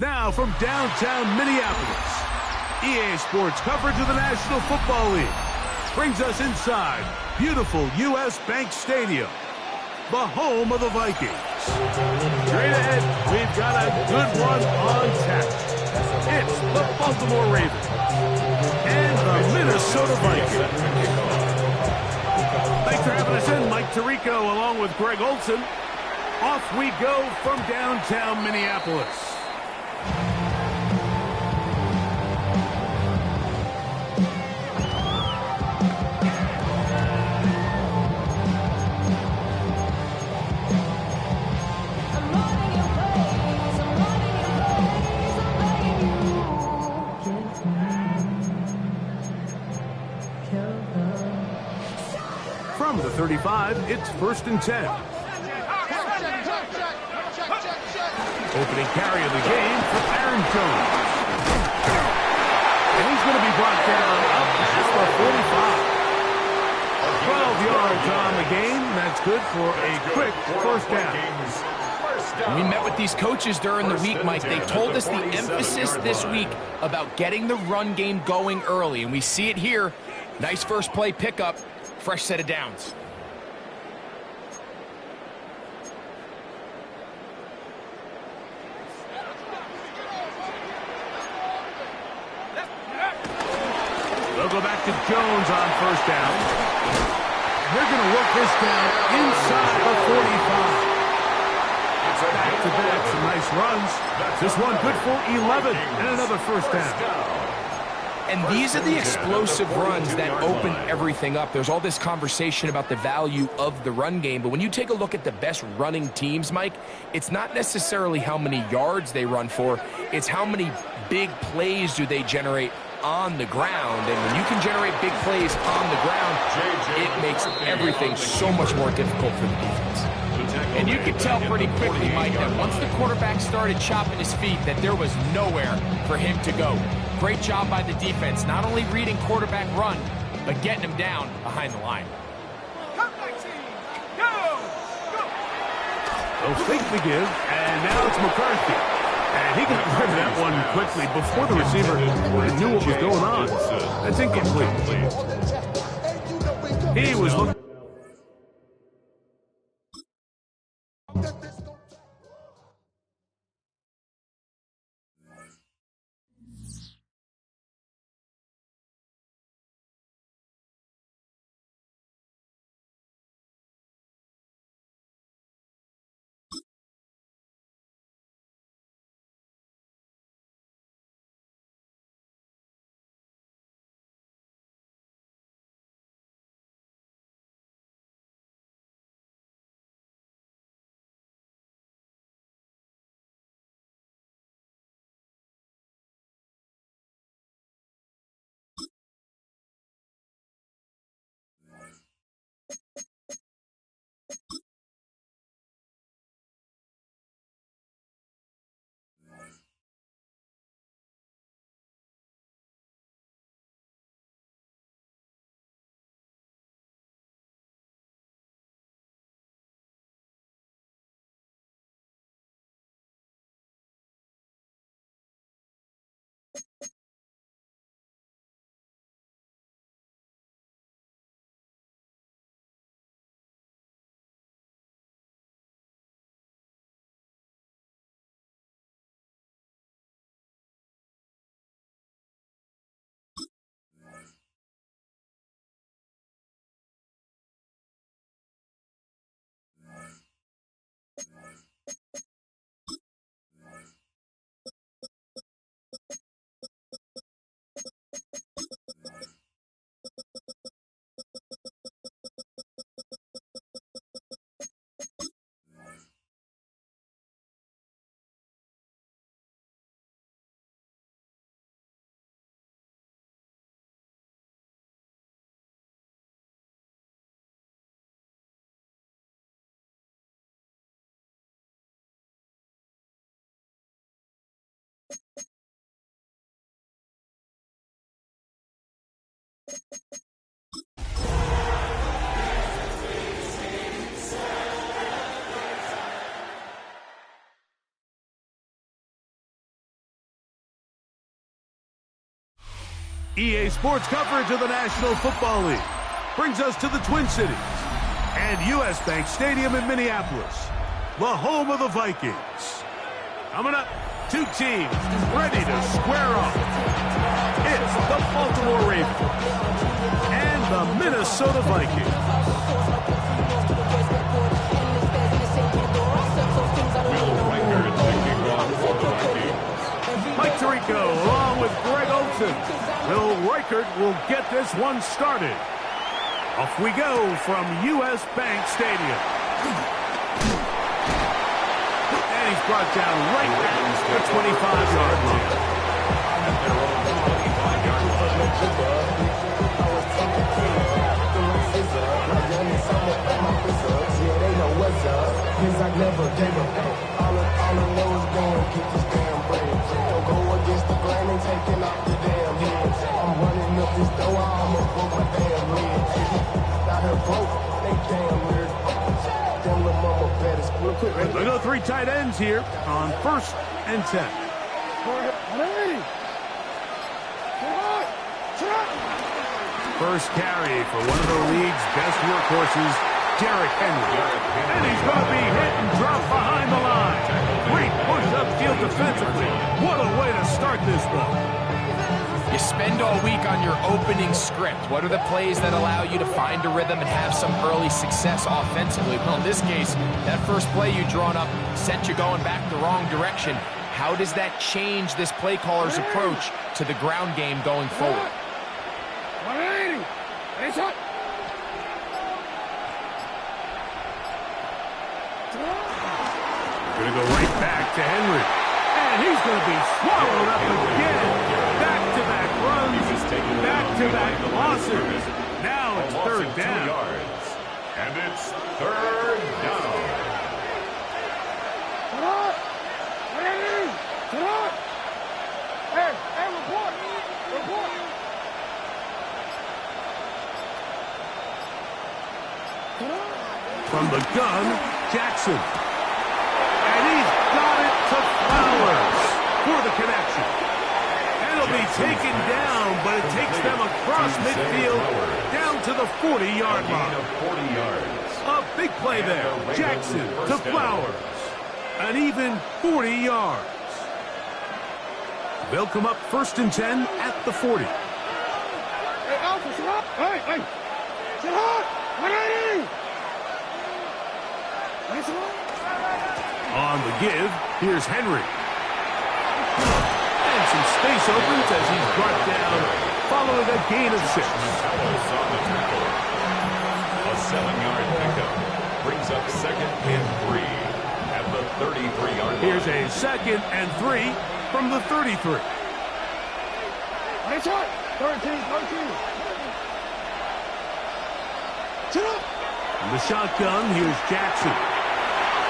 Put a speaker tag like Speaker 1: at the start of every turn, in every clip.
Speaker 1: Now from downtown Minneapolis, EA Sports coverage of the National Football League brings us inside beautiful U.S. Bank Stadium, the home of the Vikings. Straight ahead, we've got a good one on tap. It's the Baltimore Ravens and the Minnesota Vikings. Thanks for having us in, Mike Tirico along with Greg Olson. Off we go from downtown Minneapolis. From the 35, it's 1st and 10. Opening carry of the game for Aaron Jones. And he's going to be brought down up past the 45. 12 yards on the game. That's good for a quick first down.
Speaker 2: We met with these coaches during the week, Mike. They told us the emphasis this week about getting the run game going early, and we see it here. Nice first play pickup, fresh set of downs.
Speaker 1: They'll go back to Jones on first down. They're going to work this down inside the 45. Back-to-back, some nice runs. This one good for 11 and another first down.
Speaker 2: And these are the explosive runs that open everything up. There's all this conversation about the value of the run game, but when you take a look at the best running teams, Mike, it's not necessarily how many yards they run for, it's how many big plays do they generate on the ground. And when you can generate big plays on the ground, it makes everything so much more difficult for the defense. And you could tell pretty quickly, Mike, that once the quarterback started chopping his feet, that there was nowhere for him to go. Great job by the defense, not only reading quarterback run, but getting him down behind the line.
Speaker 1: They'll fake the give, and now it's McCarthy. And he got rid of that one quickly before the receiver knew what was going on. That's incomplete. He was looking. EA Sports coverage of the National Football League brings us to the Twin Cities and U.S. Bank Stadium in Minneapolis, the home of the Vikings. Coming up, two teams ready to square off. It's the Baltimore Ravens and the Minnesota Vikings. Mike Tirico along with Greg Olson. Will Reichert will get this one started. Off we go from U.S. Bank Stadium. And he's brought down right at the 25-yard line. They go three tight ends here on 1st and 10. First carry for one of the league's best workhorses, Derrick Henry. And he's going to be hit and dropped behind the line. Great push upfield defensively. What a way to start this one.
Speaker 2: You spend all week on your opening script. What are the plays that allow you to find a rhythm and have some early success offensively? Well, in this case, that first play you drawn up sent you going back the wrong direction. How does that change this play caller's approach to the ground game going forward?
Speaker 1: Going to go right back to Henry. And he's going to be swallowed up again. Back-to-back runs, back-to-back losses. Now it's third down.
Speaker 3: And it's third down.
Speaker 1: From the gun, Jackson. And he's got it to Flowers for the connection. And it'll be taken down, but it takes them across midfield down to the 40-yard line.
Speaker 3: 40 yards.
Speaker 1: A big play there. Jackson to Flowers. An even 40 yards. They'll come up 1st and 10 at the 40. On the give, here's Henry. And some space opens as he's brought down following a gain of 6.
Speaker 3: A 7-yard pickup brings up 2nd and 3 at the 33-yard line.
Speaker 1: Here's a 2nd and 3 from the 33. From the shotgun, here's Jackson.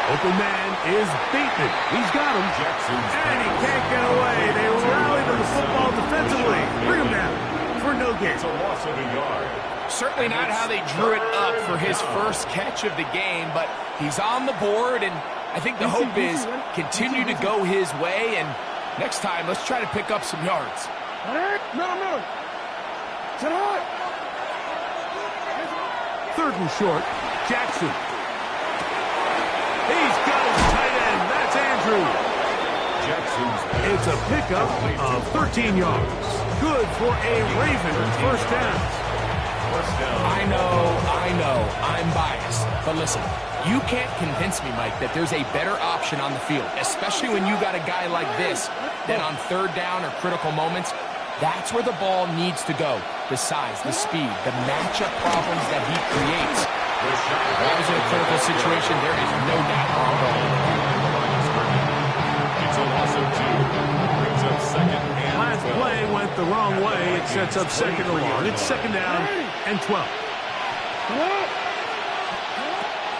Speaker 1: Open man is Bateman. He's got him. And he can't get away. They rally to the football defensively. Bring him down for no gain.
Speaker 3: It's a loss of a yard.
Speaker 2: Certainly not how they drew it up for his first catch of the game, but he's on the board, and I think the hope is continue to go his way, and next time, let's try to pick up some yards.
Speaker 1: Third and short, Jackson. He's got his tight end. That's Andrew. It's a pickup of 13 yards. Good for a Ravens first down.
Speaker 2: I know, I'm biased. But listen, you can't convince me, Mike, that there's a better option on the field, especially when you got a guy like this, that on third down or critical moments, that's where the ball needs to go. The size, the speed, the matchup problems that he creates. That was in a critical situation. There is no doubt wrong goal.
Speaker 3: It's a loss of 2. Brings up 2nd and 12.
Speaker 1: Last play went the wrong way. It sets up 2nd and long. It's 2nd down and 12.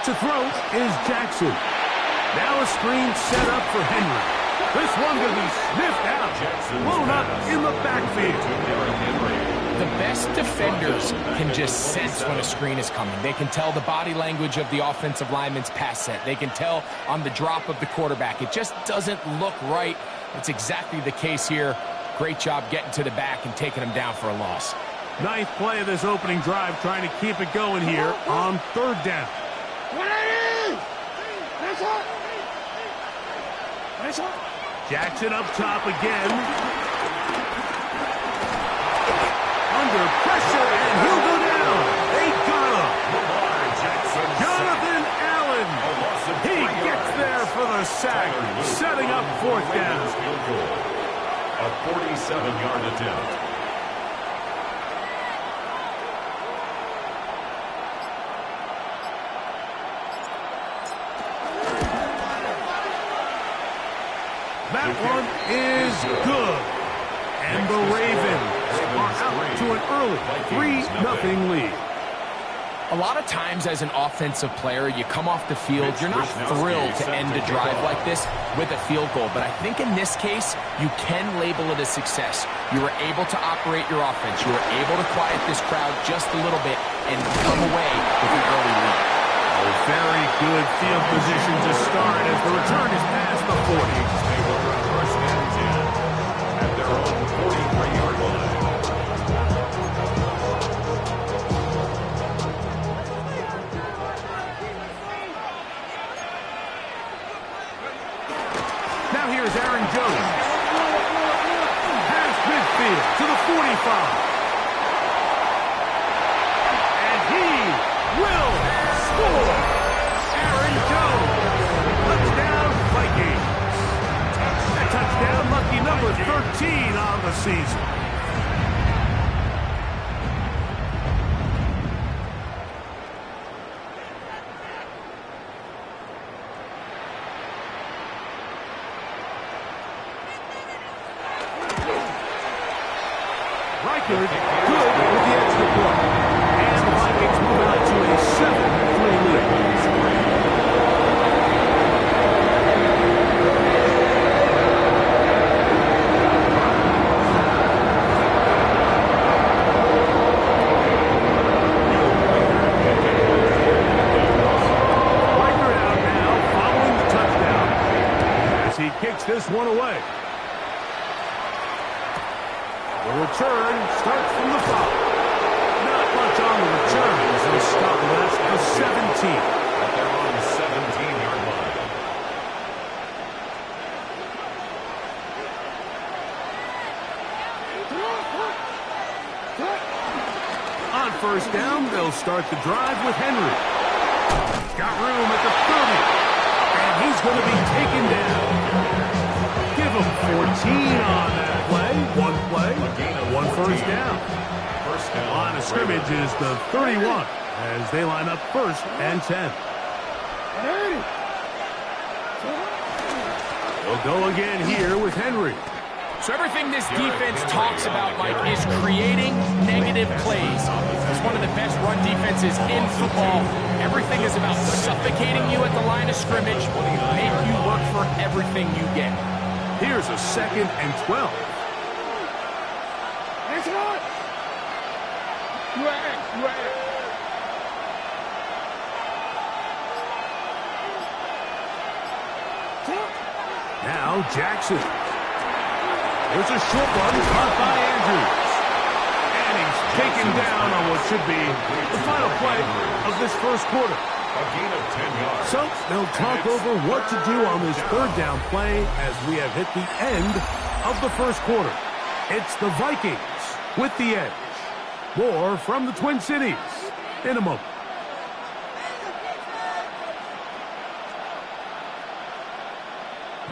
Speaker 1: To throw is Jackson. Now a screen set up for Henry. This one going to be sniffed out. Blown up in the backfield.
Speaker 2: The best defenders can just sense when a screen is coming. They can tell the body language of the offensive lineman's pass set. They can tell on the drop of the quarterback. It just doesn't look right. It's exactly the case here. Great job getting to the back and taking him down for a loss.
Speaker 1: Ninth play of this opening drive, trying to keep it going here on third down. Jackson up top again. Under pressure, and he'll go down. They got him. Jonathan Allen. He gets there for the sack, setting up fourth down.
Speaker 3: A 47-yard attempt.
Speaker 1: That one is good. And the Ravens are out to an early 3-0 lead.
Speaker 2: A lot of times as an offensive player, you come off the field, you're not thrilled to end a drive like this with a field goal. But I think in this case, you can label it a success. You were able to operate your offense. You were able to quiet this crowd just a little bit and come away with an early lead.
Speaker 1: A very good field position to start as the return is past the 40.
Speaker 3: They will run first and 10 at their own 43-yard line.
Speaker 1: Now here's Aaron Jones. Past midfield to the 45. And he will score. Aaron Jones. Touchdown, Vikings. A touchdown, lucky number 13 on the season. Good with the extra point. And the Vikings move out to a 7-3 lead. Riker out now following the touchdown as he kicks this one away. The return starts from the 5. Not much on the return as they stop that's the 17.
Speaker 3: But they're on the 17-yard line.
Speaker 1: On first down, they'll start the drive with Henry. Got room at the 30. And he's going to be taken down. Give him 14 on that play. One play, one first down. Line of scrimmage is the 31 as they line up first and 10. They'll go again here with Henry.
Speaker 2: So everything this defense talks about, Mike, is creating negative plays. It's one of the best run defenses in football. Everything is about suffocating you at the line of scrimmage, make you work for everything you get.
Speaker 1: Here's a 2nd and 12. Now Jackson. There's a short one caught by Andrews. And he's taken down on what should be the final play of this first quarter.
Speaker 3: A gain of 10 yards.
Speaker 1: So they'll talk over what to do on this third down play as we have hit the end of the first quarter. It's the Vikings with the edge. More from the Twin Cities in a moment.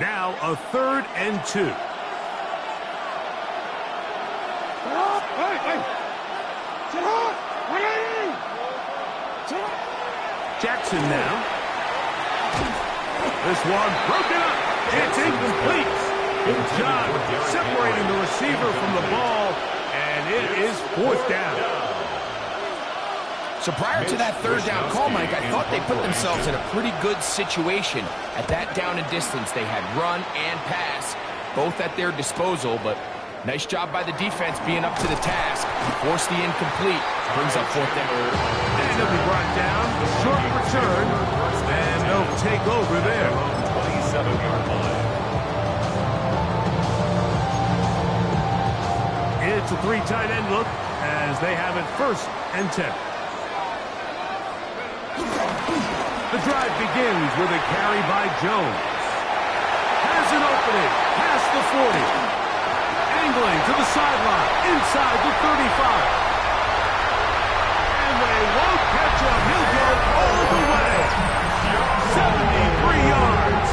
Speaker 1: Now a 3rd and 2. Jackson now. This one broken up. It's incomplete. Good job separating the receiver from the ball, and it is 4th down.
Speaker 2: So prior to that third down call, Mike, I thought they put themselves in a pretty good situation. At that down and distance, they had run and pass, both at their disposal, but Nice job by the defense being up to the task. Forced the incomplete. Brings up 4th down.
Speaker 1: And he'll be brought down. Short return. And they'll take over there.
Speaker 3: 27-yard line.
Speaker 1: It's a 3 tight end look as they have it 1st and 10. The drive begins with a carry by Jones. Has an opening past the 40. Angling to the sideline, inside the 35. And they won't catch him. He'll go all the way. 73 yards.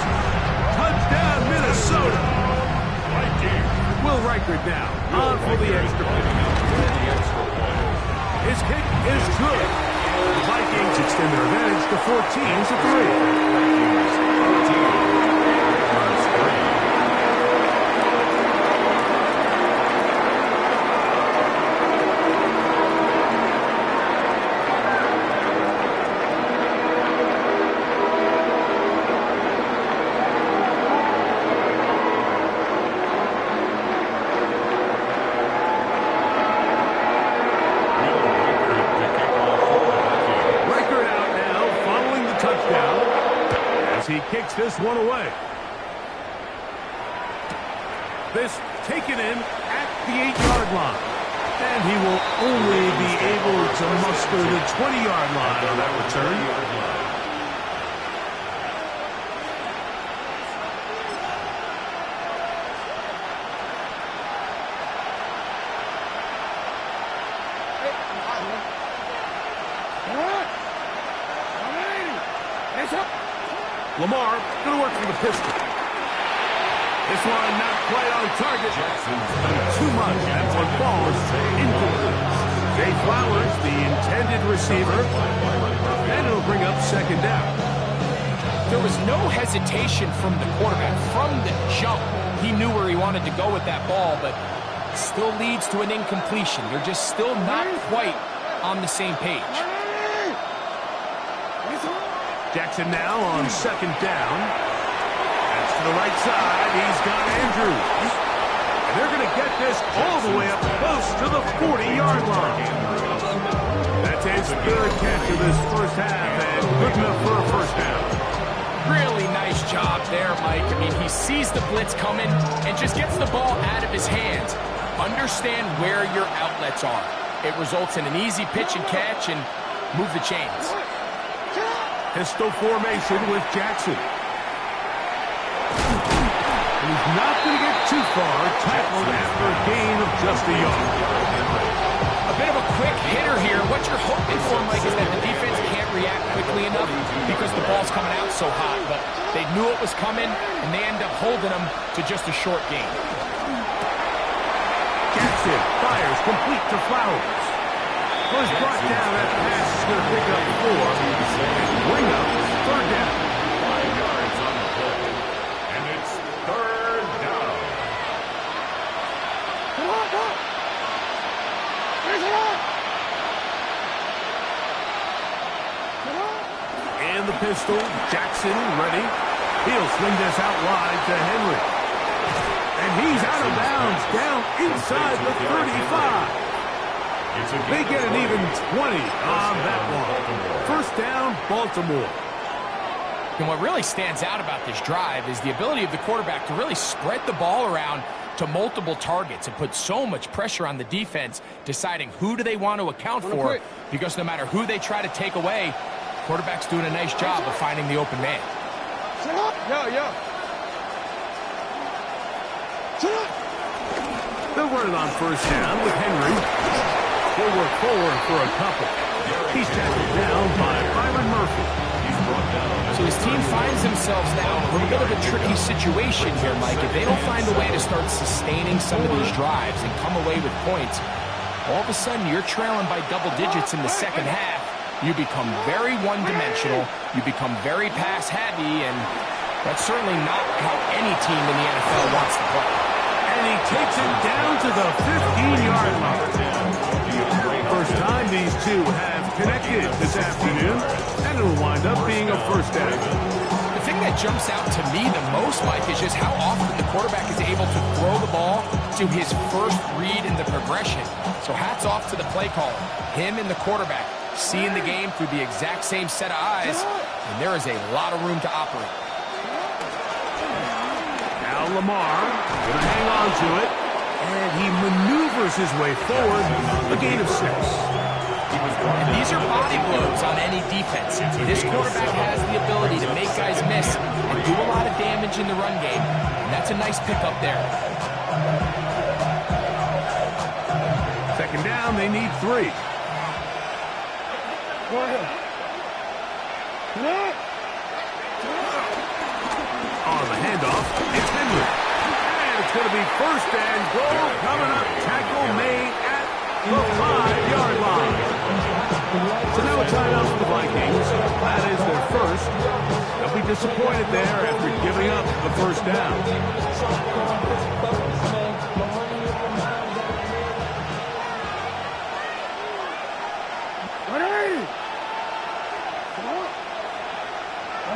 Speaker 1: Touchdown, Minnesota. Will Reichert now on for the extra point. His kick is good. The Vikings extend their advantage to 14-3. He kicks this one away. This taken in at the 8-yard line. And he will only be able to muster the 20-yard line on that return. Lamar going to work from the pistol. This one not quite on target. Too much. That one falls incomplete. Jay Flowers, the intended receiver. And it'll bring up 2nd down.
Speaker 2: There was no hesitation from the quarterback. From the jump, he knew where he wanted to go with that ball, but still leads to an incompletion. They're just still not quite on the same page.
Speaker 1: Jackson now on 2nd down. That's to the right side. He's got Andrews. And they're going to get this all the way up close to the 40-yard line. That's his 3rd catch of this 1st half, and good enough for a 1st down.
Speaker 2: Really nice job there, Mike. I mean, he sees the blitz coming and just gets the ball out of his hands. Understand where your outlets are. It results in an easy pitch and catch and move the chains.
Speaker 1: Pistol formation with Jackson. He's not going to get too far. Tackled after a gain of just a yard.
Speaker 2: A bit of a quick hitter here. What you're hoping for, Mike, is that the defense can't react quickly enough because the ball's coming out so hot. But they knew it was coming, and they end up holding them to just a short gain.
Speaker 1: Jackson fires complete to Flowers. Was brought down. That pass is going to pick up 4. Bring up 3rd down.
Speaker 3: 5 yards on the play. And it's 3rd down.
Speaker 1: And the pistol. Jackson ready. He'll swing this out wide to Henry. And he's out of bounds down inside the 35. They get an even 20 on that one. 1st down, Baltimore.
Speaker 2: And what really stands out about this drive is the ability of the quarterback to really spread the ball around to multiple targets and put so much pressure on the defense, deciding who do they want to account for, because no matter who they try to take away, quarterback's doing a nice job of finding the open man.
Speaker 1: They'll run it on 1st down with Henry. He'll work forward for a couple. He's tackled down by Byron Murphy.
Speaker 2: So his team finds themselves now in a bit of a tricky situation here, Mike. If they don't find a way to start sustaining some of these drives and come away with points, all of a sudden you're trailing by double digits in the 2nd half. You become very one-dimensional. You become very pass-heavy, and that's certainly not how any team in the NFL wants to play.
Speaker 1: And he takes it down to the 15-yard line. First time these two have connected this afternoon, and it'll wind up being a 1st down.
Speaker 2: The thing that jumps out to me the most, Mike, is just how often the quarterback is able to throw the ball to his first read in the progression. So hats off to the play caller. Him and the quarterback seeing the game through the exact same set of eyes, and there is a lot of room to operate.
Speaker 1: Now Lamar going to hang on to it, and he maneuvers his way forward, a gain of 6.
Speaker 2: And these are body blows on any defense. This quarterback has the ability to make guys miss and do a lot of damage in the run game, and that's a nice pickup there.
Speaker 1: Second down, they need 3. On the handoff, it's Henry. And it's going to be first and goal coming up. Tackle made at the 5-yard line. So now a timeout for the Vikings. That is their first. They'll be disappointed there after giving up the first down.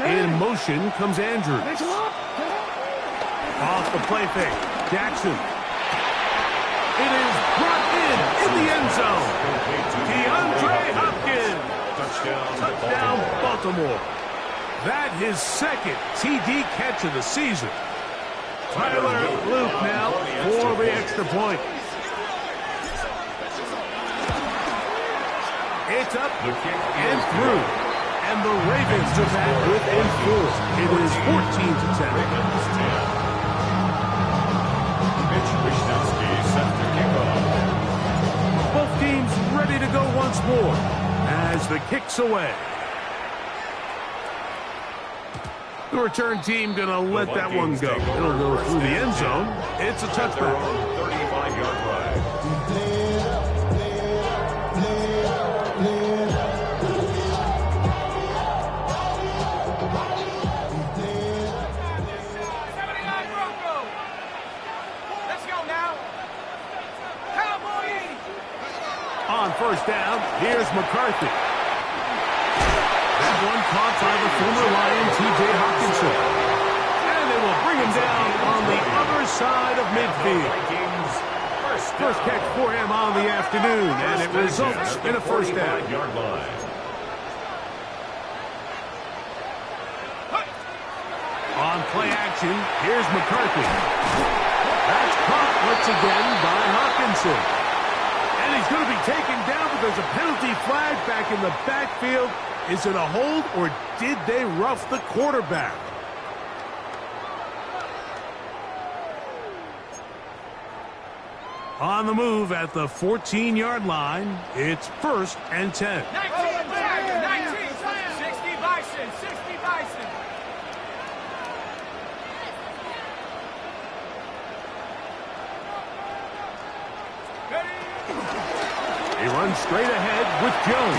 Speaker 1: In motion comes Andrews. Off the play fake. Jackson. It is brought in the end zone. DeAndre Hopkins. Touchdown, Baltimore. That his second TD catch of the season. Tyler Luke now for the extra point. It's up and through. And the Ravens are back within 4. It is 14-10.
Speaker 3: Mitch Wishnowski set to kick off.
Speaker 1: Both teams ready to go once more as the kick's away. The return team going to let that one go. It'll go through the end zone. It's a touchback.
Speaker 3: 35-yard ride.
Speaker 1: On first down, here's McCarthy. That one caught by the former Lion, T.J. Hawkinson. And they will bring him down on the other side of midfield. First catch for him on the afternoon, and it results in a first down. On play action, here's McCarthy. That's caught once again by Hawkinson. And he's going to be taken down, but there's a penalty flag back in the backfield. Is it a hold, or did they rough the quarterback? On the move at the 14-yard line, it's 1st and 10.
Speaker 4: 19, 60 Bison, 60 Bison.
Speaker 1: He runs straight ahead with Jones.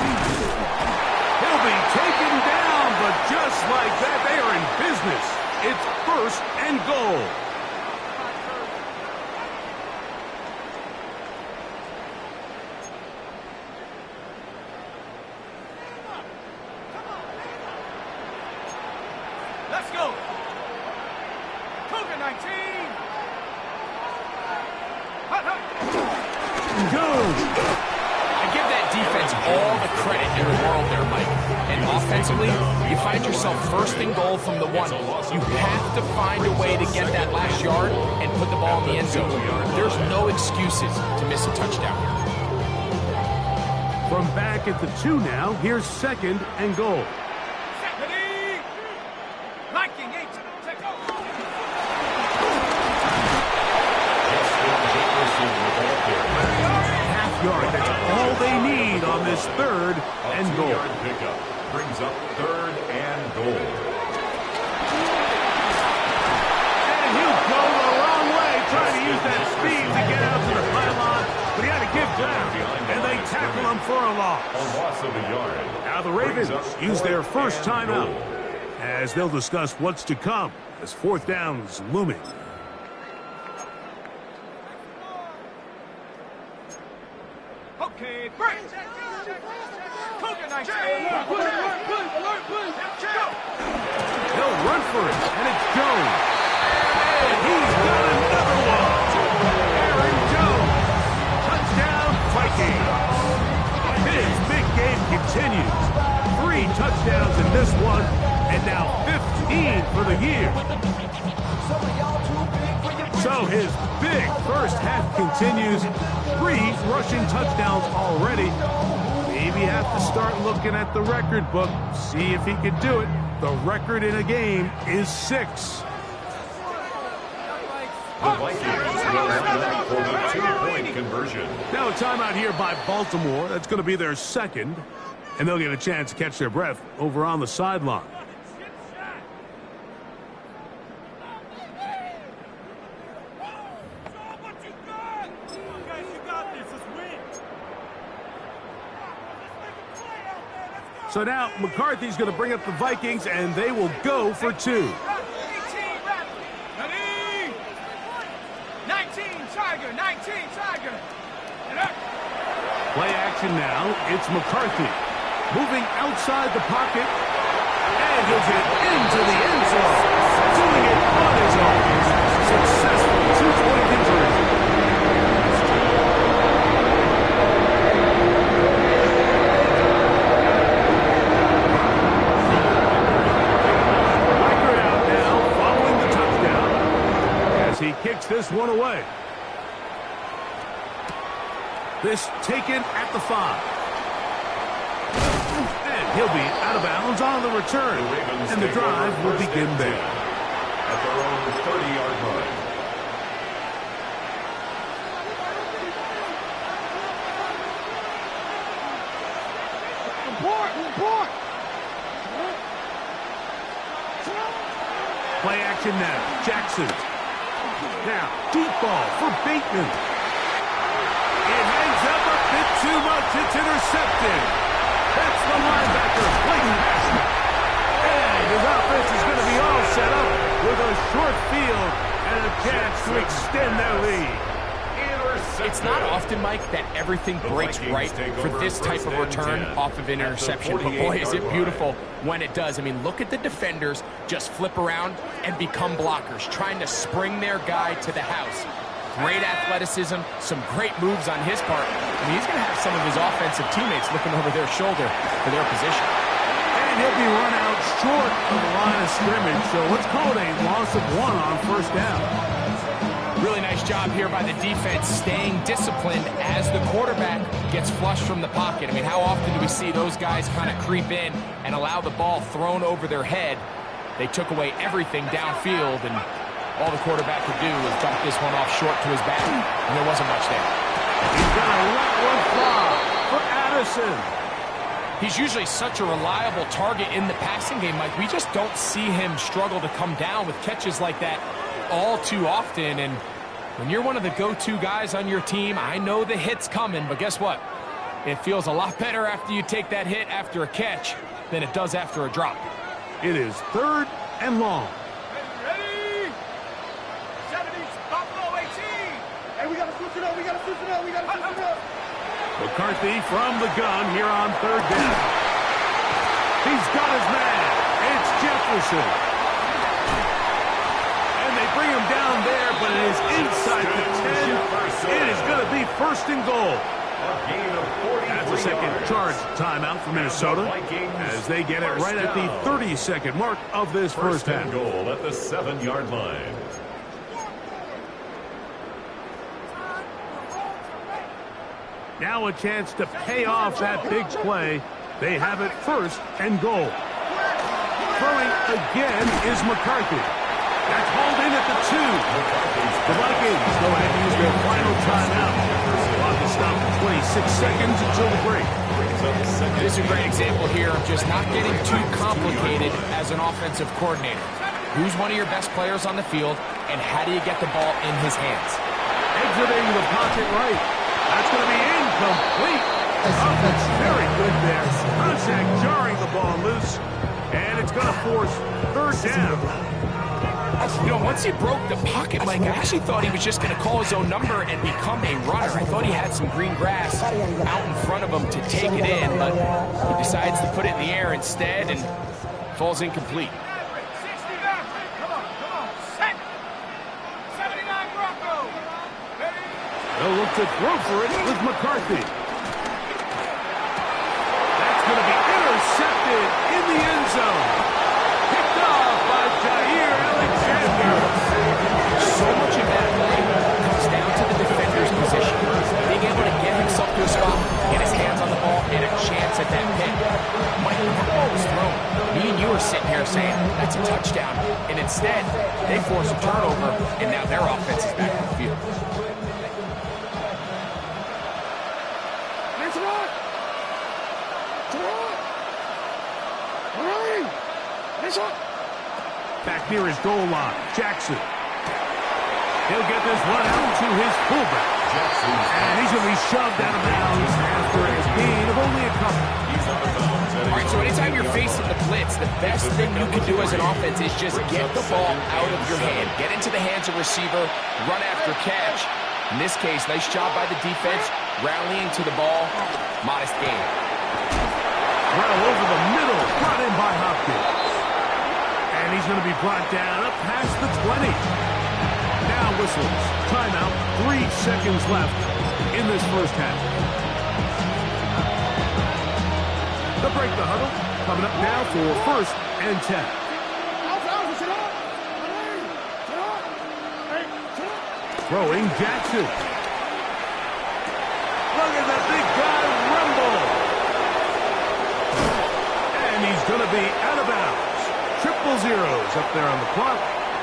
Speaker 1: He'll be taken down, but just like that, they are in business. It's 1st and goal.
Speaker 4: Let's go. Cougar 19.
Speaker 1: Jones.
Speaker 2: I give that defense all the credit in the world there, Mike. And offensively, you find yourself 1st and goal from the 1. You have to find a way to get that last yard and put the ball in the end zone. There's no excuses to miss a touchdown here.
Speaker 1: From back at the 2 now, here's 2nd and goal. Yard. That's all they need on this 3rd and goal.
Speaker 3: Yard pickup brings up 3rd and goal.
Speaker 1: And he'll go the wrong way, trying to use that speed to get out to the pylon, but he had to give ground, and they tackle him for a loss.
Speaker 3: A loss of a yard.
Speaker 1: Now the Ravens use their first timeout, as they'll discuss what's to come as 4th down is looming.
Speaker 4: Okay, break. Cougar 19.
Speaker 1: He'll run for it, and it's Jones. And he's got another one. Aaron Jones. Touchdown, Vikings. His big game continues. 3 touchdowns in this one, and now 15 for the year. So his big first half continues. 3 rushing touchdowns already. Maybe have to start looking at the record book, see if he can do it. The record in a game is 6.
Speaker 3: The Vikings will line up for the 2-point conversion.
Speaker 1: Now a timeout here by Baltimore. That's going to be their second. And they'll get a chance to catch their breath over on the sideline. So now McCarthy's going to bring up the Vikings, and they will go for 2.
Speaker 4: 19, Tiger, 19, Tiger.
Speaker 1: Play action now. It's McCarthy moving outside the pocket, and he'll get into the end zone. Doing it on his own. Successful 2-point conversion. He kicks this one away. This taken at the 5. And he'll be out of bounds on the return. And the drive will begin there.
Speaker 3: At their own 30-yard line.
Speaker 1: Play action now. Jackson. Now, deep ball for Bateman. It hangs up a bit too much. It's intercepted. That's the linebacker, Clayton Basham. And his offense is going to be all set up with a short field and a chance to extend their lead.
Speaker 2: It's not often, Mike, that everything breaks right for this type of return off of an interception. But boy, is it beautiful when it does. I mean, look at the defenders just flip around and become blockers, trying to spring their guy to the house. Great athleticism, some great moves on his part. I mean, he's going to have some of his offensive teammates looking over their shoulder for their position.
Speaker 1: And he'll be run out short of the line of scrimmage, so let's call it a loss of 1 on first down.
Speaker 2: Really nice job here by the defense staying disciplined as the quarterback gets flushed from the pocket. I mean, how often do we see those guys kind of creep in and allow the ball thrown over their head? They took away everything downfield, and all the quarterback could do was dump this one off short to his back, and there wasn't much there.
Speaker 1: He's going to let one fly for Addison.
Speaker 2: He's usually such a reliable target in the passing game, Mike. We just don't see him struggle to come down with catches like that all too often. And when you're one of the go-to guys on your team, I know the hit's coming, but guess what? It feels a lot better after you take that hit after a catch than it does after a drop.
Speaker 1: It is 3rd and long.
Speaker 4: Ready? 70s, Buffalo 18. Hey, we got to switch it up. We got to switch it up. We got to switch it up.
Speaker 1: McCarthy from the gun here on 3rd down. He's got his man. It's Jefferson. And they bring him down there, but it is inside the 10. It is going to be 1st and goal. That's a second charge timeout for Minnesota as they get it right at the 32nd mark of this first half.
Speaker 3: Goal at the 7-yard line.
Speaker 1: Now a chance to pay off that big play. They have it 1st and goal. Throwing again is McCarthy. That's hauled in at the 2. The Vikings go ahead and use their final timeout. Clock is stopped for 26 seconds until the break.
Speaker 2: This is a great example here of just not getting too complicated as an offensive coordinator. Who's one of your best players on the field, and how do you get the ball in his hands?
Speaker 1: Exiting the pocket right. That's going to be incomplete. Oh, that's very good there. Contact jarring the ball loose, and it's going to force 3rd down.
Speaker 2: You know, once he broke the pocket, Mike, I actually thought he was just going to call his own number and become a runner. I thought he had some green grass out in front of him to take it in, but he decides to put it in the air instead and falls incomplete.
Speaker 1: They'll look to throw for it with McCarthy. That's going to be intercepted in the end zone. Picked off by Jair Alexander.
Speaker 2: So much of that play comes down to the defender's position. Being able to get himself to a spot, get his hands on the ball, and a chance at that pick. Mike, when that ball was thrown, me and you were sitting here saying, that's a touchdown. And instead, they force a turnover, and now their offense is back in the field.
Speaker 1: Back near his goal line, Jackson. He'll get this one out to his fullback. And he's going to be shoved out of bounds after a gain of only a couple.
Speaker 2: All right, so anytime you're facing the blitz, the best thing you can do as an offense is just get the ball out of your hand. Get into the hands of receiver, run after catch. In this case, nice job by the defense, rallying to the ball. Modest gain.
Speaker 1: Well over the middle, brought in by Hopkins. And he's going to be brought down up past the 20. Now whistles. Timeout. 3 seconds left in this first half. The break the huddle. Coming up now for 1st and 10. Throwing Jackson. Look at that big guy rumble. And he's going to be out of bounds. 000 up there on the clock.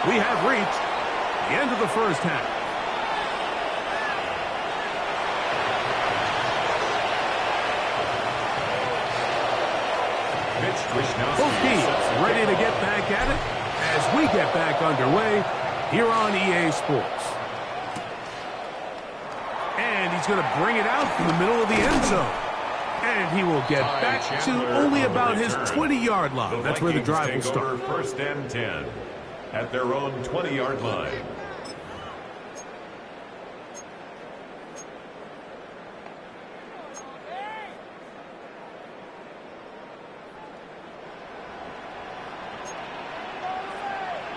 Speaker 1: We have reached the end of the first half. Both teams ready to get back at it as we get back underway here on EA Sports. And he's going to bring it out from the middle of the end zone. And he will get back to only about his 20-yard line. That's where the drive will start.
Speaker 3: 1st and 10 at their own 20-yard line.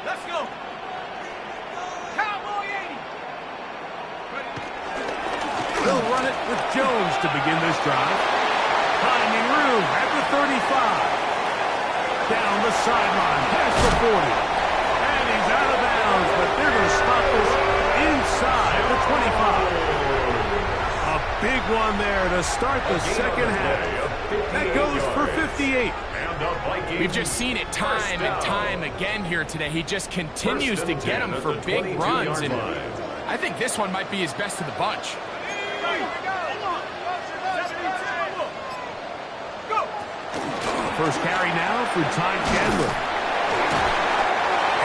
Speaker 4: Let's go. Cowboy 80.
Speaker 1: They'll run it with Jones to begin this drive. Finding room at the 35. Down the sideline, past the 40. And he's out of bounds, but they're going to stop this inside the 25. A big one there to start the second half. That goes for 58.
Speaker 2: We've just seen it time and time again here today. He just continues to get them for big runs, and I think this one might be his best of the bunch.
Speaker 1: First carry now for Ty Chandler.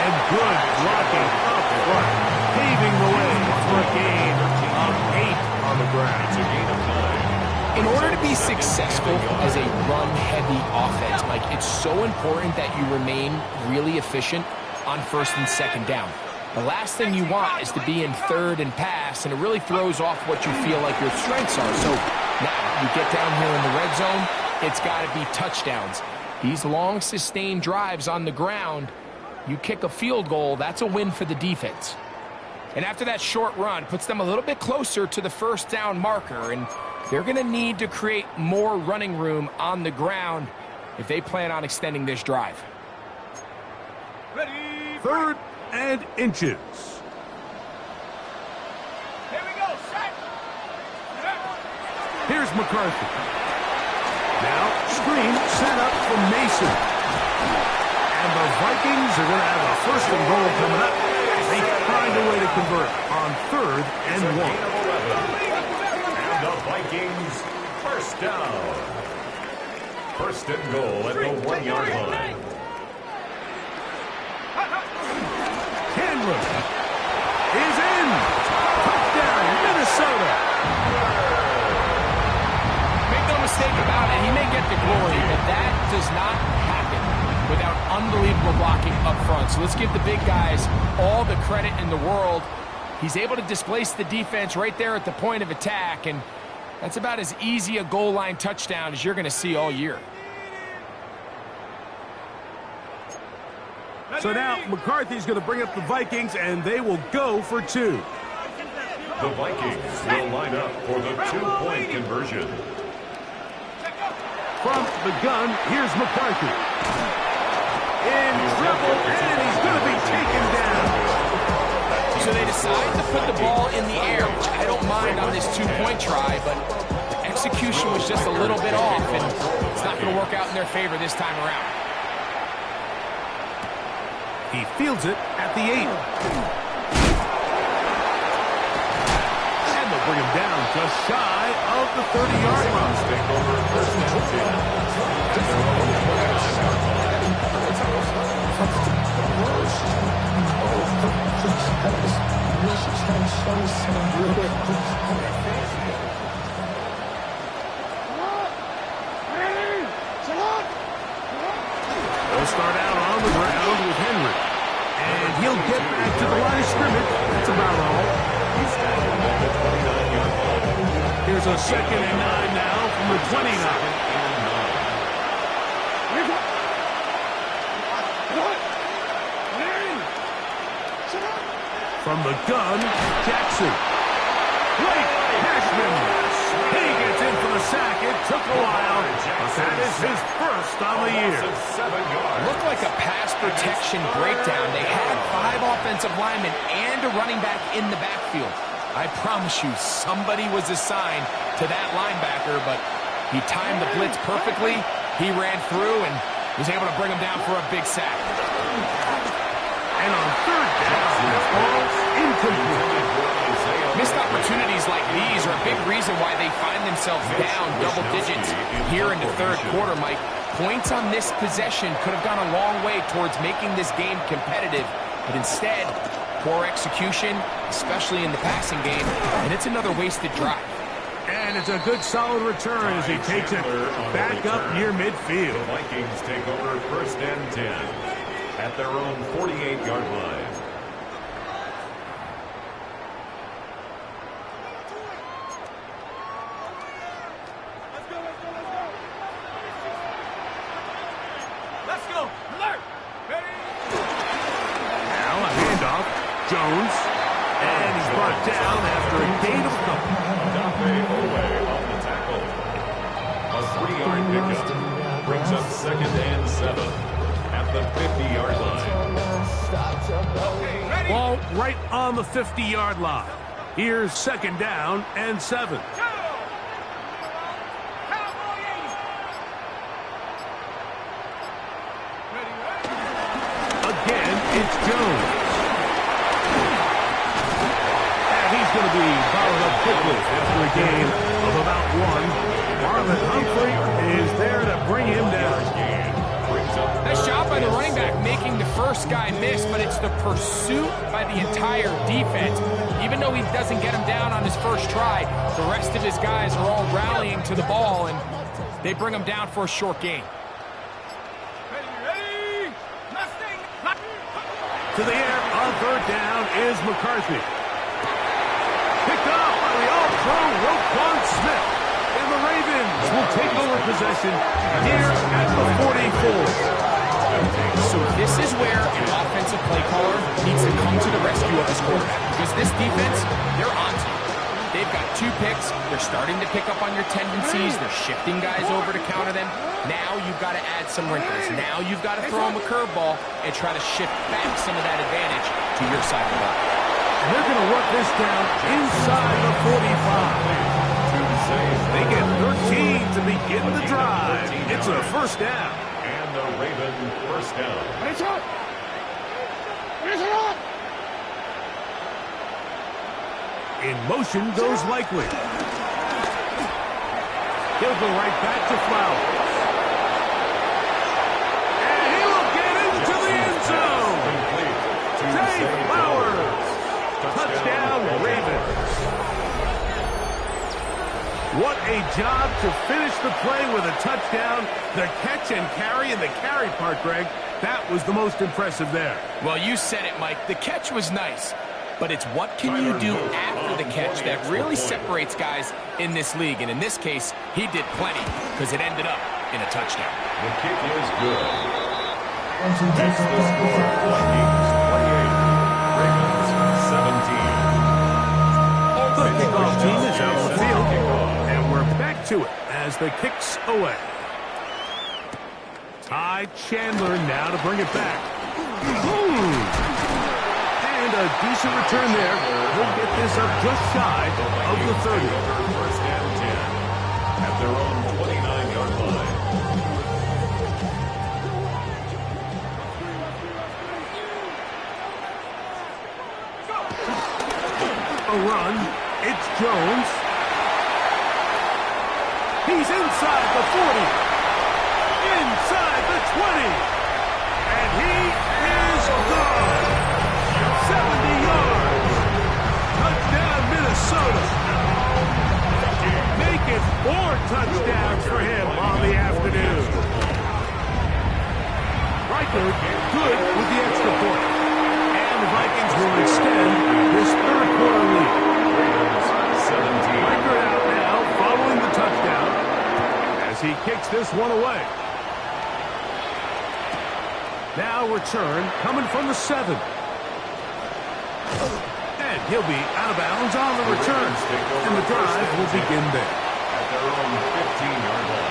Speaker 1: And good blocking up front, paving the way for a gain of 8 on the ground. It's a gain of 9.
Speaker 2: In order to be successful as a run-heavy offense, Mike, it's so important that you remain really efficient on 1st and 2nd down. The last thing you want is to be in 3rd and pass, and it really throws off what you feel like your strengths are. So now you get down here in the red zone, it's got to be touchdowns. These long, sustained drives on the ground, you kick a field goal, that's a win for the defense. And after that short run, puts them a little bit closer to the 1st down marker, and they're going to need to create more running room on the ground if they plan on extending this drive.
Speaker 4: Ready.
Speaker 1: 3rd and inches.
Speaker 4: Here we go. Set.
Speaker 1: Here's McCarthy. Now, screen set up for Mason. And the Vikings are going to have a 1st and goal coming up. They find a way to convert on 3rd and 1.
Speaker 3: And the Vikings, 1st down. 1st and goal at the 1-yard line.
Speaker 1: Chandler is in. Touchdown, Minnesota.
Speaker 2: Mistake about it, he may get the glory, but that does not happen without unbelievable blocking up front. So let's give the big guys all the credit in the world. He's able to displace the defense right there at the point of attack, and that's about as easy a goal line touchdown as you're going to see all year.
Speaker 1: So now McCarthy's going to bring up the Vikings, and they will go for 2.
Speaker 3: The Vikings will line up for the two-point conversion.
Speaker 1: From the gun, here's McCarthy. In trouble, and he's going to be taken down.
Speaker 2: So they decide to put the ball in the air, which I don't mind on this two-point try, but the execution was just a little bit off, and it's not going to work out in their favor this time around.
Speaker 1: He fields it at the 8. And they'll bring him down just shy of the 30-yard line.
Speaker 3: Take over first
Speaker 1: They'll start out on the ground with Henry. And he'll get back to the line of scrimmage. That's about all. Here's a 2nd and 9 now from the 29. From the gun, Jackson. Great Cashman. He gets in for the sack. It took a while, but that is his first on the year.
Speaker 2: Looked like a pass protection breakdown. They had 5 offensive linemen and a running back in the backfield. I promise you, somebody was assigned to that linebacker, but he timed the blitz perfectly. He ran through and was able to bring him down for a big sack.
Speaker 1: And on 3rd down, the ball's incomplete.
Speaker 2: Missed opportunities like these are a big reason why they find themselves down double digits here in the 3rd quarter, Mike. Points on this possession could have gone a long way towards making this game competitive, but instead, poor execution, especially in the passing game, and it's another wasted drive.
Speaker 1: And it's a good solid return as he takes it back up near midfield.
Speaker 3: The Vikings take over 1st and 10 at their own 48-yard line.
Speaker 1: Jones, and he's brought down after a gain of a couple.
Speaker 3: Away on the tackle. A 3-yard pickup brings up 2nd and 7 at the 50-yard line.
Speaker 1: Ball right on the 50-yard line. Here's 2nd down and 7. Again, it's Jones. He's going to be followed up quickly after a gain of about 1. Marlon Humphrey is there to bring him down.
Speaker 2: Nice job by the running back making the first guy miss, but it's the pursuit by the entire defense. Even though he doesn't get him down on his first try, the rest of his guys are all rallying to the ball, and they bring him down for a short gain.
Speaker 1: To the air on 3rd down is McCarthy. Picked off by the all-pro Roquan Smith. And the Ravens will take over possession here at the 44.
Speaker 2: So this is where an offensive play caller needs to come to the rescue of his quarterback. Because this defense, they're on to you. They've got 2 picks. They're starting to pick up on your tendencies. They're shifting guys over to counter them. Now you've got to add some wrinkles. Now you've got to throw them a curveball and try to shift back some of that advantage to your side of the ball.
Speaker 1: And they're going to work this down inside the 45. They get 13 to begin the drive. It's a 1st down.
Speaker 3: And the Raven 1st down.
Speaker 1: In motion goes Likely. He'll go right back to Flowers. And he'll get into the end zone. Dave Flowers. Touchdown, Ravens. What a job to finish the play with a touchdown. The catch and carry, and the carry part, Greg, that was the most impressive there.
Speaker 2: Well, you said it, Mike. The catch was nice. But it's what can you do after the catch that really separates guys in this league. And in this case, he did plenty because it ended up in a touchdown.
Speaker 3: The kick is good. That's the score. Vikings 28, Ravens 17.
Speaker 1: The kickoff team is out on the field, and we're back to it as the kick's away. Ty Chandler now to bring it back. And a decent return there. He'll get this up just shy of the 30.
Speaker 3: First and 10 at their own 29-yard line.
Speaker 1: A run. It's Jones. He's inside the 40. Inside the 20. And he is gone. 70 yards. Touchdown, Minnesota. Make it 4 touchdowns for him on the afternoon. Riker good with the extra point. And the Vikings will extend this third quarter lead. Riker out now following the touchdown as he kicks this one away. Now return coming from the 7. And he'll be out of bounds on the return. And the drive will begin there.
Speaker 3: At their own 15-yard line.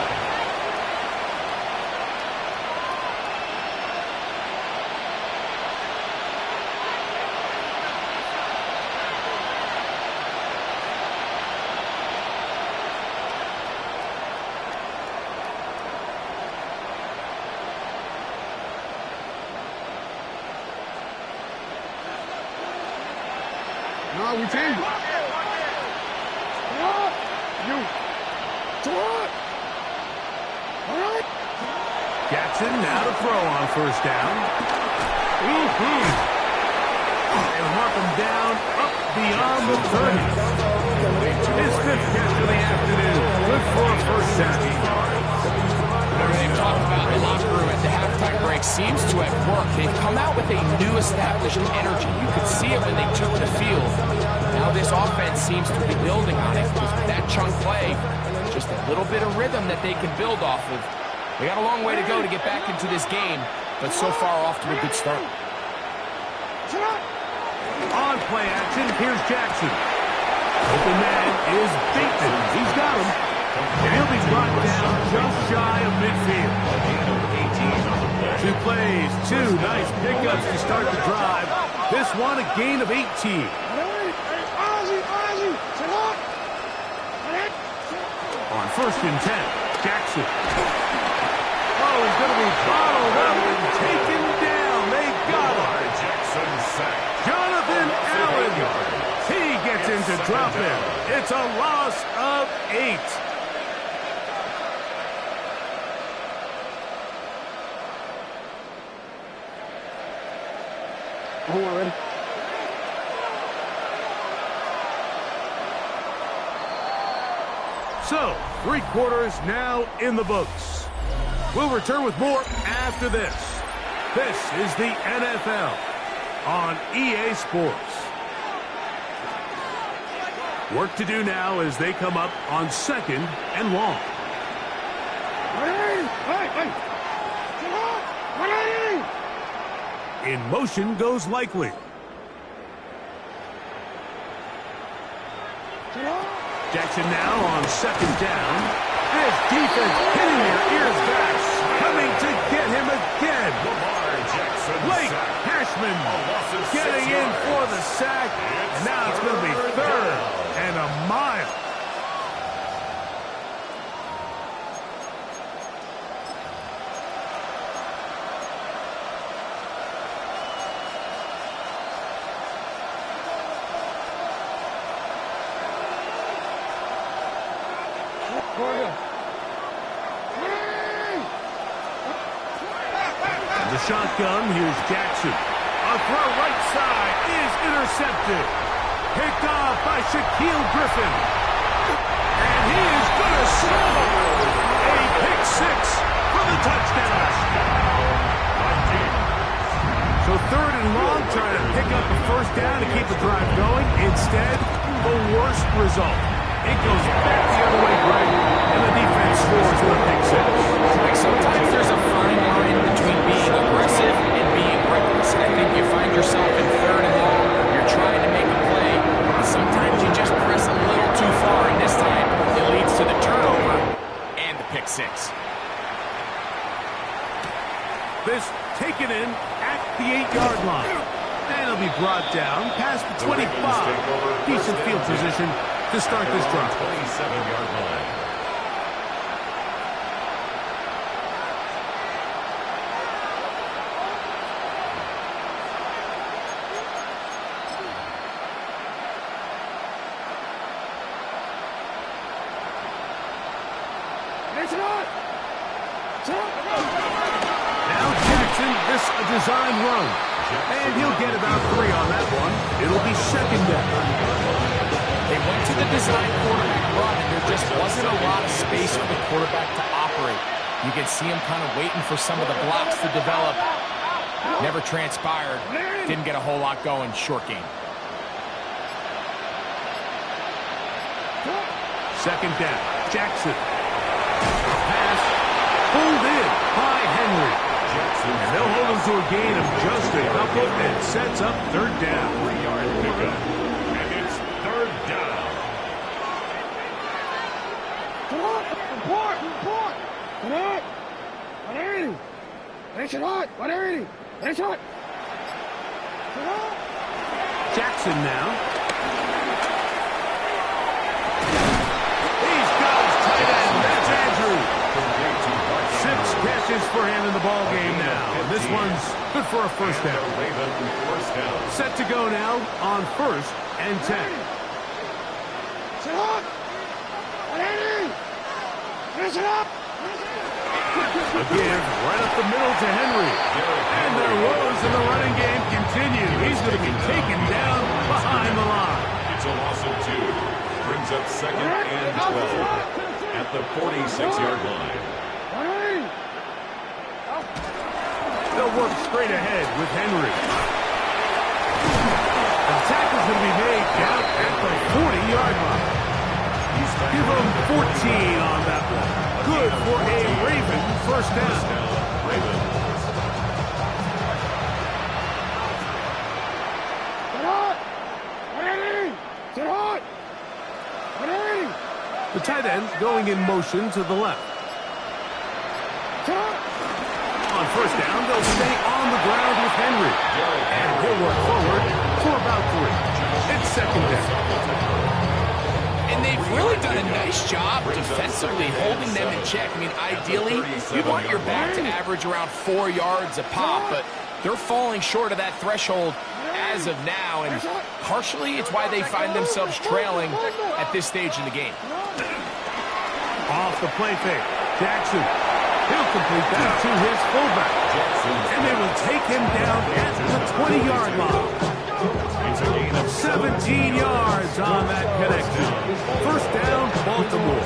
Speaker 4: No, we team. You. All right.
Speaker 1: Jackson now to throw on first down. And mark him down up beyond the 30. His 5th catch of the afternoon. Good for a first down.
Speaker 2: Whatever they've talked about in the locker room at the halftime break seems to have worked. They've come out with a new established energy. You could see it when they took the field. Now this offense seems to be building on it with that chunk play. Just a little bit of rhythm that they can build off of. They got a long way to go to get back into this game, but so far off to a good start.
Speaker 1: On play action, here's Jackson. Open man is Bateman. He's got him. And he'll be brought down just shy of midfield. 2 plays, 2 nice pickups to start the drive. This one a gain of 18. On first and 10, Jackson. Oh, he's going to be bottled up and taken down. They got him.
Speaker 3: Jackson sack.
Speaker 1: Jonathan Allen. He gets into dropping. It's a loss of 8.
Speaker 4: Hold on, ready?
Speaker 1: So, 3 quarters now in the books. We'll return with more after this. This is the NFL on EA Sports. Work to do now as they come up on 2nd and long. In motion goes Likely. Jackson now on 2nd down. This defense hitting their ears back. Coming to get him again. Blake Cashman getting in for the sack. And now it's going to be 3rd and a mile. The shotgun, here's Jackson. A throw right side is intercepted. Picked off by Shaquille Griffin. And he is going to score. A pick 6 for the touchdown. So 3rd and long, trying to pick up the first down to keep the drive going. Instead, the worst result. It goes back the other way, Greg, and the defense scores with a pick 6.
Speaker 2: Like sometimes there's a fine line between being aggressive and being reckless. And I think you find yourself in 3rd and long, you're trying to make a play, and sometimes you just press a
Speaker 1: This taken in at the 8-yard line. And he'll be brought down past the 25. Decent field position to start this drive.
Speaker 3: 27-yard line.
Speaker 1: Now Jackson, this a design run. And he'll get about 3 on that one. It'll be second down.
Speaker 2: They went to the design quarterback run, and there just wasn't a lot of space for the quarterback to operate. You can see him kind of waiting for some of the blocks to develop. Never transpired. Didn't get a whole lot going. Short game.
Speaker 1: Second down. Jackson. Pass. Pulled in by Henry. And they'll hold him to a gain of just a couple and sets up third down.
Speaker 3: 3-yard pickup. And it's third down.
Speaker 1: Jackson now. He's got his tight end. That's Andrew. 6 catches for him in the ball game now. And this one's good for a first down. Set to go now on 1st and 10. A give right up the middle to Henry. And their woes in the running game continue. He's going to be taken down behind the line.
Speaker 3: It's a loss of 2. Brings up second and 12 at the 46-yard line.
Speaker 1: They'll work straight ahead with Henry. The tackle's going to be made down at the 40-yard line. Give him 14 on that one. Good for a Raven first down. The tight end going in motion to the left. On first down, they'll stay on the ground with Henry. And he'll work forward for about 3. It's second down.
Speaker 2: And they've really done a nice job defensively holding them in check. I mean, ideally, you want your back to average around 4 yards a pop, but they're falling short of that threshold as of now, and partially it's why they find themselves trailing at this stage in the game.
Speaker 1: Off the play fake, Jackson. He'll complete that to his fullback. And they will take him down at the 20-yard line. 17 yards on that connection. First down, Baltimore.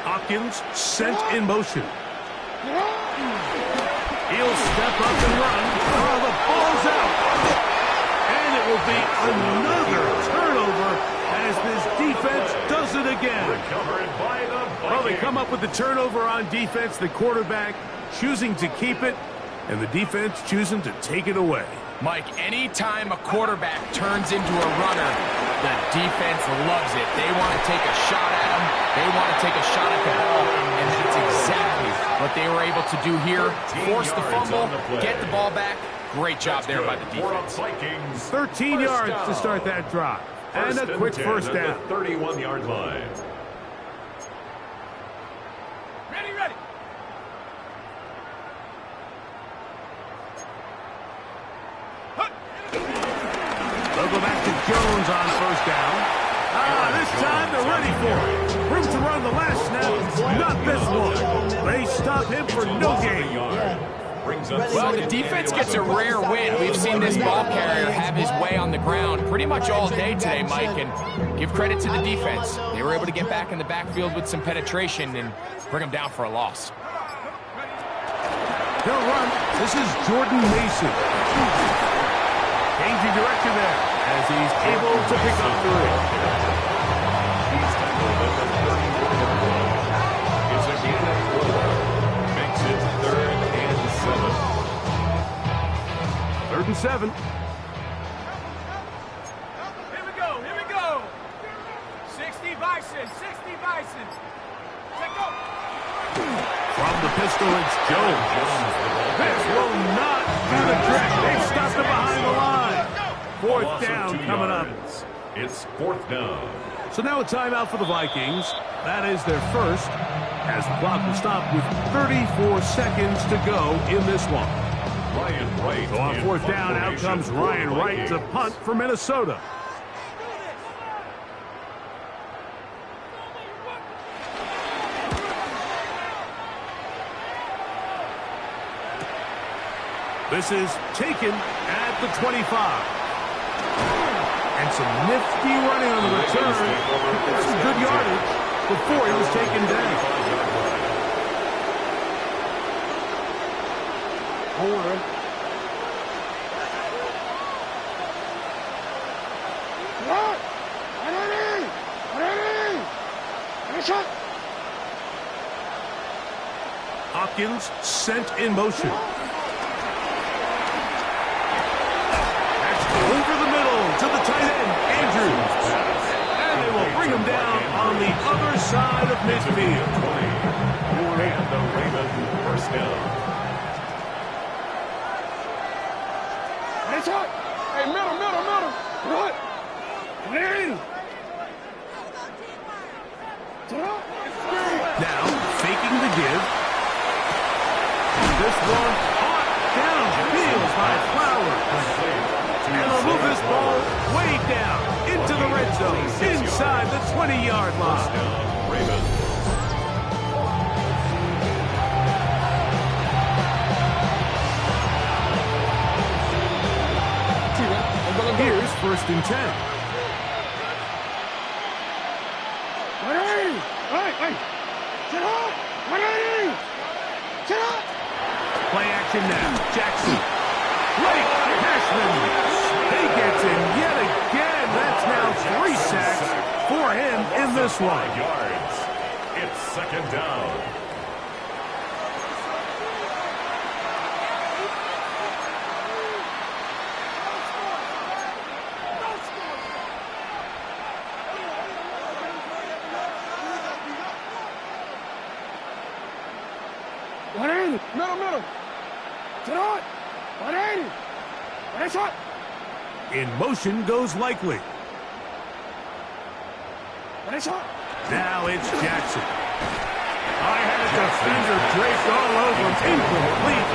Speaker 1: Hopkins sent in motion. He'll step up and run. Oh, the ball's out. And it will be another turnover as this defense does it again. Well, they come up with the turnover on defense. The quarterback choosing to keep it, and the defense choosing to take it away.
Speaker 2: Mike, anytime a quarterback turns into a runner, the defense loves it. They want to take a shot at him. They want to take a shot at the ball, and that's exactly what they were able to do here. Force the fumble, get the ball back. Great job there by the defense.
Speaker 1: 13 yards to start that drive. And a quick first down.
Speaker 3: 31-yard line.
Speaker 4: Ready.
Speaker 1: They'll go back to Jones on first down. This time they're ready for it. Room to run the last snap, not this one. They stop him for no gain.
Speaker 2: Well, the defense gets a rare win. We've seen this ball carrier have his way on the ground pretty much all day today, Mike, and give credit to the defense. They were able to get back in the backfield with some penetration and bring them down for a loss.
Speaker 1: He'll run. This is Jordan Mason. Changing direction there as he's able to pick up 3.
Speaker 3: He's tackled at the 34-yard line. It's a gain of 4. Makes it 3rd and 7.
Speaker 1: 3rd and 7.
Speaker 4: Here we go. 65 Bison, 60 Bison. Check go.
Speaker 1: From the pistol, it's Jones. This will not do the trick. They've stopped it behind the line. Fourth down coming up.
Speaker 3: It's fourth down.
Speaker 1: So now a timeout for the Vikings. That is their first, as the clock will stop with 34 seconds to go in this one.
Speaker 3: Ryan Wright.
Speaker 1: So on fourth down, out comes Ryan Wright to punt for Minnesota. This is taken at the 25. And some nifty running on the return. Some good yardage before he was taken down. Hopkins sent in motion. Over the middle to the tight end, Andrews. And they will bring him down on the other side of midfield.
Speaker 3: And the Ravens first down.
Speaker 4: It's hot. Hey, middle. What?
Speaker 1: Now, faking the give. This one caught downfield by Flowers. And they'll move this ball way down into the red zone, inside the 20-yard line.
Speaker 3: Ravens.
Speaker 1: Here's first and 10. Play action now. Jackson. Right. Cashman. He gets him yet again. That's now 3 sacks for him in this one.
Speaker 3: Yards. It's second down.
Speaker 4: Middle.
Speaker 1: In motion goes Likely. Now it's Jackson. I had a defender draped all over him. Incomplete.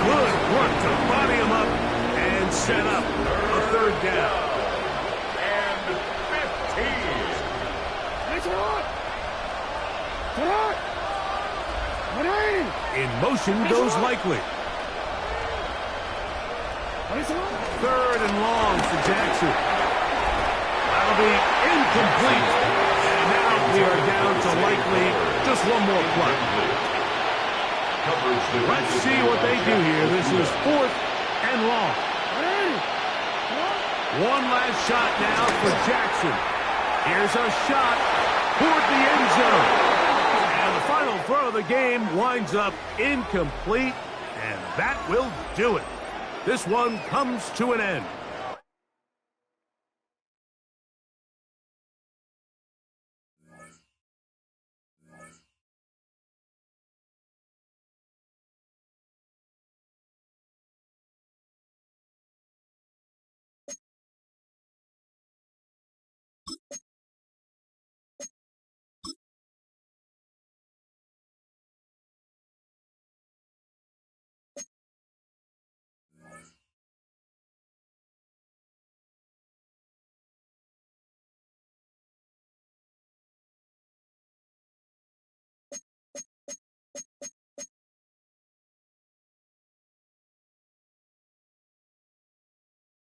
Speaker 1: Good work to body him up and set up a third down.
Speaker 3: And 15.
Speaker 1: In motion goes Likely. Third and long for Jackson. That'll be incomplete. And now we are down to Likely just one more play. Let's see what they do here. This is fourth and long. One last shot now for Jackson. Here's a shot toward the end zone. And the final throw of the game winds up incomplete, and that will do it. This one comes to an end.